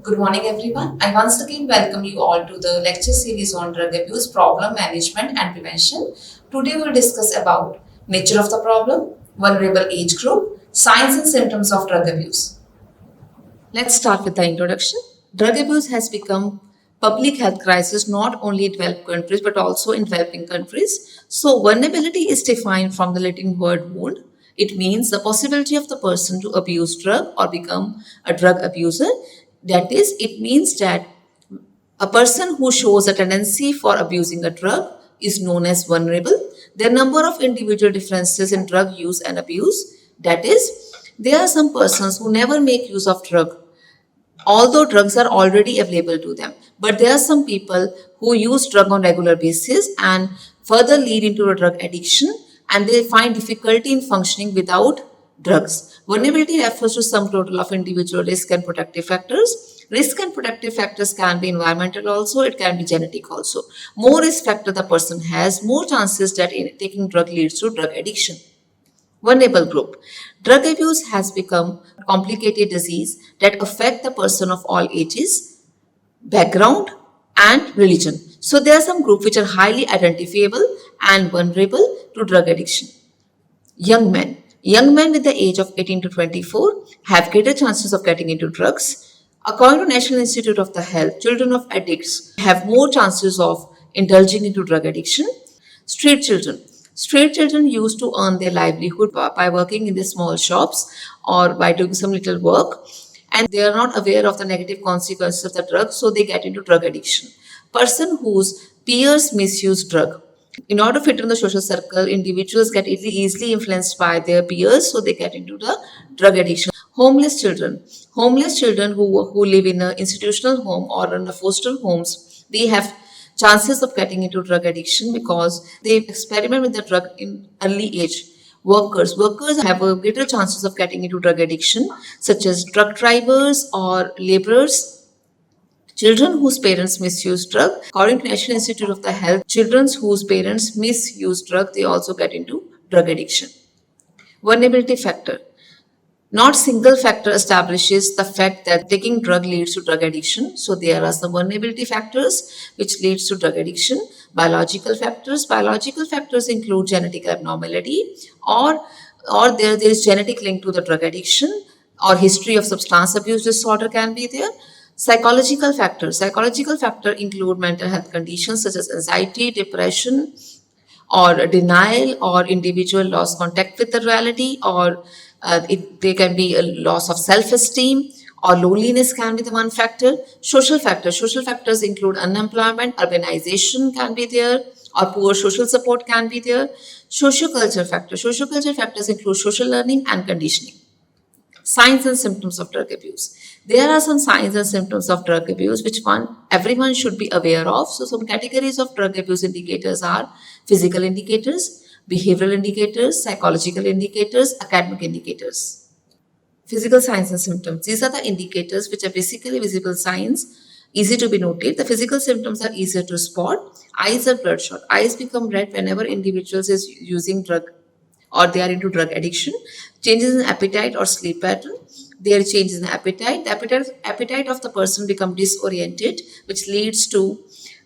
Good morning, everyone. I once again welcome you all to the lecture series on drug abuse, problem management and prevention. Today we'll discuss about nature of the problem, vulnerable age group, signs and symptoms of drug abuse. Let's start with the introduction. Drug abuse has become public health crisis not only in developed countries but also in developing countries. So vulnerability is defined from the Latin word wound. It means the possibility of the person to abuse drug or become a drug abuser. That is, it means that a person who shows a tendency for abusing a drug is known as vulnerable. There are a number of individual differences in drug use and abuse. That is, there are some persons who never make use of drug although drugs are already available to them. But there are some people who use drug on regular basis and further lead into a drug addiction, and they find difficulty in functioning without drugs. Vulnerability refers to sum total of individual risk and protective factors. Risk and protective factors can be environmental also, it can be genetic also. More risk factor the person has, more chances that taking drug leads to drug addiction. Vulnerable group. Drug abuse has become a complicated disease that affect the person of all ages, background and religion. So there are some groups which are highly identifiable and vulnerable to drug addiction. Young men. Young men with the age of 18 to 24 have greater chances of getting into drugs. According to National Institute of the Health, children of addicts have more chances of indulging into drug addiction. Street children. Street children used to earn their livelihood by working in the small shops or by doing some little work, and they are not aware of the negative consequences of the drug, so they get into drug addiction. Person whose peers misuse drug. In order to fit in the social circle, individuals get easily influenced by their peers, so they get into the drug addiction. Homeless children. Homeless children who live in an institutional home or in the foster homes, they have chances of getting into drug addiction because they experiment with the drug in early age. Workers have a greater chances of getting into drug addiction, such as truck drivers or laborers. Children whose parents misuse drug. According to National Institute of the Health, children whose parents misuse drug, they also get into drug addiction. Vulnerability factor. Not single factor establishes the fact that taking drug leads to drug addiction. So there are some vulnerability factors which leads to drug addiction. Biological factors. Biological factors include genetic abnormality or there is genetic link to the drug addiction, or history of substance abuse disorder can be there. Psychological factors. Psychological factors include mental health conditions such as anxiety, depression, or denial, or individual lost contact with the reality, or there can be a loss of self-esteem, or loneliness can be the one factor. Social factors. Social factors include unemployment, urbanization can be there, or poor social support can be there. Socioculture factors. Socioculture factors include social learning and conditioning. Signs and symptoms of drug abuse. There are some signs and symptoms of drug abuse which everyone should be aware of. So some categories of drug abuse indicators are physical indicators, behavioral indicators, psychological indicators, academic indicators. Physical signs and symptoms. These are the indicators which are basically visible signs, easy to be noted. The physical symptoms are easier to spot. Eyes are bloodshot. Eyes become red whenever individuals is using drug or they are into drug addiction. Changes in appetite or sleep pattern. There are changes in appetite. The appetite of the person become disoriented, which leads to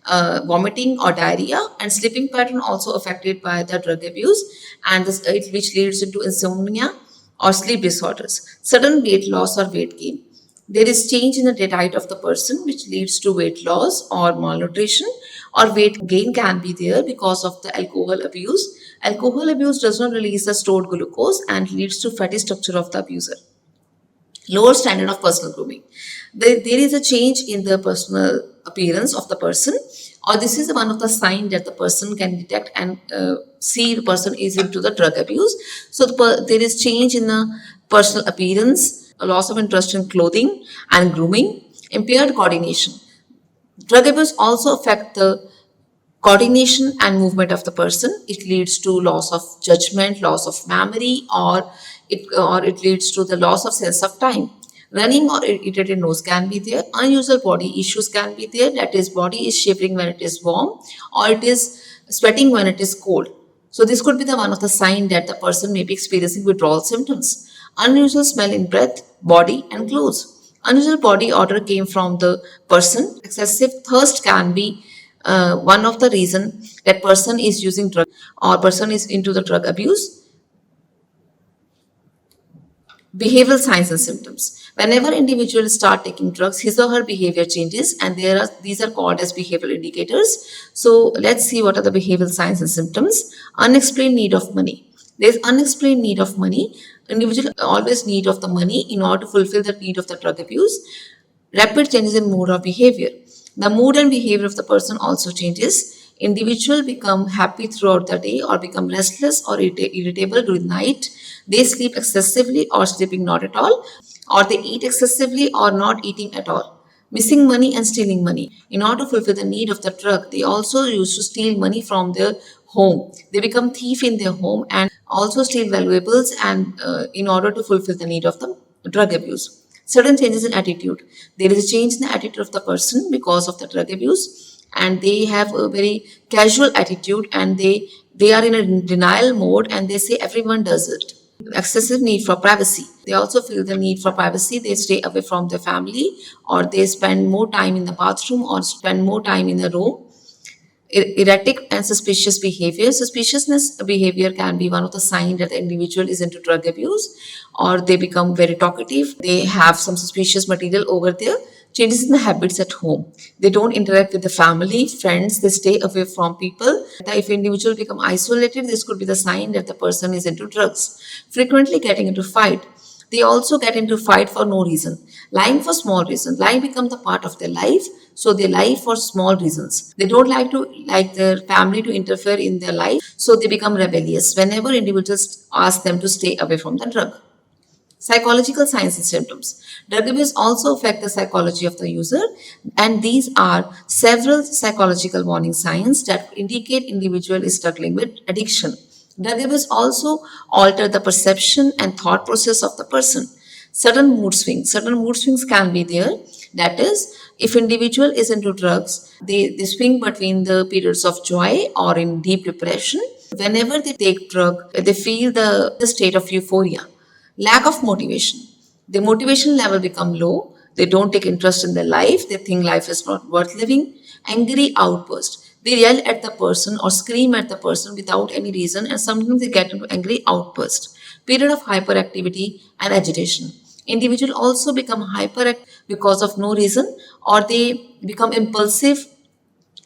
vomiting or diarrhea, and sleeping pattern also affected by the drug abuse, and which leads into insomnia or sleep disorders. Sudden weight loss or weight gain. There is change in the diet of the person which leads to weight loss or malnutrition, or weight gain can be there because of the alcohol abuse. Alcohol abuse does not release the stored glucose and leads to fatty structure of the abuser. Lower standard of personal grooming. There is a change in the personal appearance of the person, or this is one of the signs that the person can detect and see the person is into the drug abuse. So there is change in the personal appearance, a loss of interest in clothing and grooming, impaired coordination. Drug abuse also affect the coordination and movement of the person. It leads to loss of judgment, loss of memory, or it leads to the loss of sense of time. Running or irritated nose can be there. Unusual body issues can be there. That is, body is shivering when it is warm, or it is sweating when it is cold. So this could be the one of the sign that the person may be experiencing withdrawal symptoms. Unusual smell in breath, body and clothes. Unusual body odor came from the person. Excessive thirst can be one of the reason that person is using drug or person is into the drug abuse. Behavioral signs and symptoms. Whenever individuals start taking drugs, his or her behavior changes, and these are called as behavioral indicators. So let's see what are the behavioral signs and symptoms. Unexplained need of money. There is unexplained need of money. Individual always need of the money in order to fulfill the need of the drug abuse. Rapid changes in mood or behavior. The mood and behavior of the person also changes. Individual become happy throughout the day or become restless or irritable during night. They sleep excessively or sleeping not at all, or they eat excessively or not eating at all. Missing money and stealing money. In order to fulfill the need of the drug, they also used to steal money from their home. They become thief in their home and also steal valuables and in order to fulfill the need of the drug abuse. Sudden changes in attitude. There is a change in the attitude of the person because of the drug abuse, and they have a very casual attitude, and they are in a denial mode, and they say everyone does it. Excessive need for privacy. They also feel the need for privacy. They stay away from their family, or they spend more time in the bathroom or spend more time in the room. Erratic and suspicious behavior. Suspiciousness behavior can be one of the signs that the individual is into drug abuse, or they become very talkative. They have some suspicious material over there. Changes in the habits at home. They don't interact with the family, friends. They stay away from people. If individual become isolated, this could be the sign that the person is into drugs. Frequently getting into fight. They also get into fight for no reason. Lying for small reasons. Lying becomes a part of their life. So they lie for small reasons. They don't like their family to interfere in their life. So they become rebellious whenever individuals ask them to stay away from the drug. Psychological signs and symptoms. Drug abuse also affect the psychology of the user, and these are several psychological warning signs that indicate individual is struggling with addiction. Drug abuse also alter the perception and thought process of the person. Sudden mood swings. Sudden mood swings can be there. That is, if individual is into drugs, they swing between the periods of joy or in deep depression. Whenever they take drug, they feel the state of euphoria. Lack of motivation. The motivation level become low. They don't take interest in their life. They think life is not worth living. Angry outburst. They yell at the person or scream at the person without any reason, and sometimes they get into angry outburst. Period of hyperactivity and agitation. Individual also become hyperactive because of no reason, or they become impulsive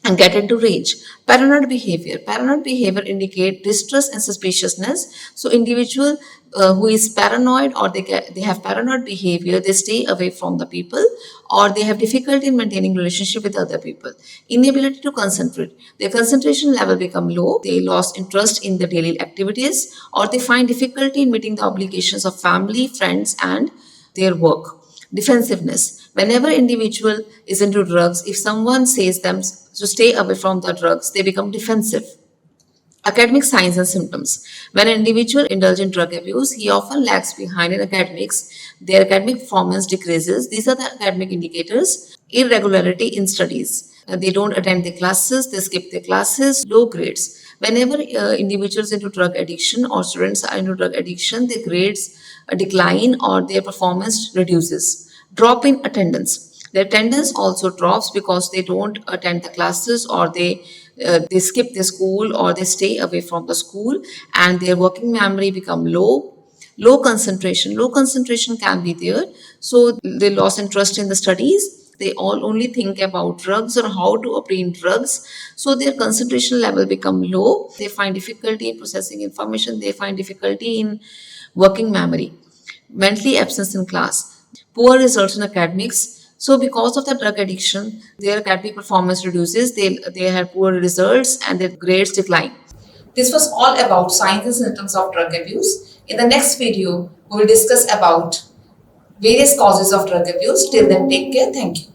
and get into rage. Paranoid behavior. Paranoid behavior indicate distrust and suspiciousness. So individual who is paranoid, or they have paranoid behavior, they stay away from the people, or they have difficulty in maintaining relationship with other people. Inability to concentrate. Their concentration level become low. They lost interest in the daily activities, or they find difficulty in meeting the obligations of family, friends, and their work. Defensiveness. Whenever individual is into drugs, if someone says them to stay away from the drugs, they become defensive. Academic signs and symptoms. When an individual indulges in drug abuse, he often lags behind in academics. Their academic performance decreases. These are the academic indicators. Irregularity in studies. They don't attend their classes, they skip their classes, low grades. Whenever individuals into drug addiction or students are into drug addiction, their grades decline or their performance reduces. Drop in attendance. Their attendance also drops because they don't attend the classes, or they skip the school, or they stay away from the school, and their working memory become low. Low concentration can be there, so they lost interest in the studies. They all only think about drugs or how to obtain drugs, so their concentration level become low. They find difficulty in processing information. They find difficulty in working memory. Mentally absence in class. Poor results in academics. So because of the drug addiction, their academic performance reduces, they have poor results, and their grades decline. This was all about signs and symptoms of drug abuse. In the next video, we will discuss about various causes of drug abuse. Till then, take care. Thank you.